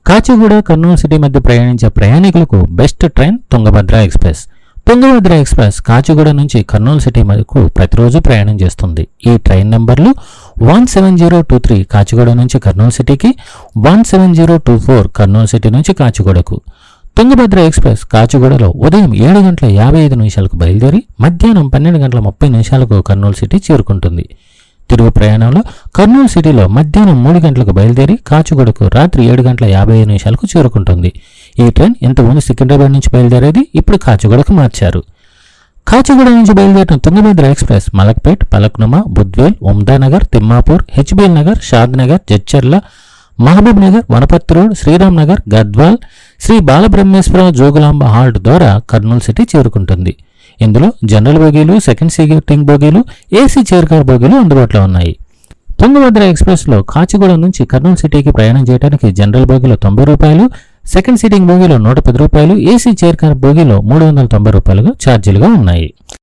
Kachiguda Kurnool city మధ్య ప్రయాణించే ప్రయాణికులకు best train Tungabhadra express. Tungabhadra express Kacheguda నుంచి కర్నూలు సిటీ వరకు ప్రతిరోజు ప్రయాణం చేస్తుంది. ఈ ట్రైన్ నంబర్లు 17023 కాచిగూడ నుంచి కర్నూలు సిటీకి, 17024 కర్నూలు సిటీ నుంచి కాచిగూడకు. తుంగభద్ర ఎక్స్ప్రెస్ కాచిగూడలో ఉదయం 7:55 బయలుదేరి మధ్యాహ్నం 12:30 కర్నూలు సిటీ చేరుకుంటుంది. తిరుగు ప్రయాణంలో కర్నూలు సిటీలో మధ్యాహ్నం 3 గంటలకు బయలుదేరి కాచిగూడకు రాత్రి 7:55 చేరుకుంటుంది. ఈ ట్రైన్ ఇంతకుముందు సికింద్రాబాద్ నుంచి బయలుదేరేది, ఇప్పుడు కాచిగూడకు మార్చారు. కాచిగూడ నుంచి బయలుదేరిన Tungabhadra express Malakpet, Falaknuma, Budvel, Umdanagar, Timmapur, HBL Nagar, Shadnagar, Jadcherla, Mahabubnagar, Wanaparthy road, Sriram Nagar, Gadwal, Sri Balabrahmeswara Jogulamba halt ద్వారా కర్నూలు సిటీ చేరుకుంటుంది. ఇందులో జనరల్ బోగీలు, సెకండ్ సీటింగ్ బోగీలు, ఏసీ చైర్ కార్ బోగీలు అందుబాటులో ఉన్నాయి. తుంగభద్ర ఎక్స్ప్రెస్లో కాచిగూడ నుంచి కర్నూలు సిటీకి ప్రయాణం చేయడానికి జనరల్ బోగీలో 90 రూపాయలు, సెకండ్ సీటింగ్ బోగీలో 110 రూపాయలు, ఏసీ చైర్ కార్ బోగీలో 390 రూపాయలుగా ఛార్జీలుగా ఉన్నాయి.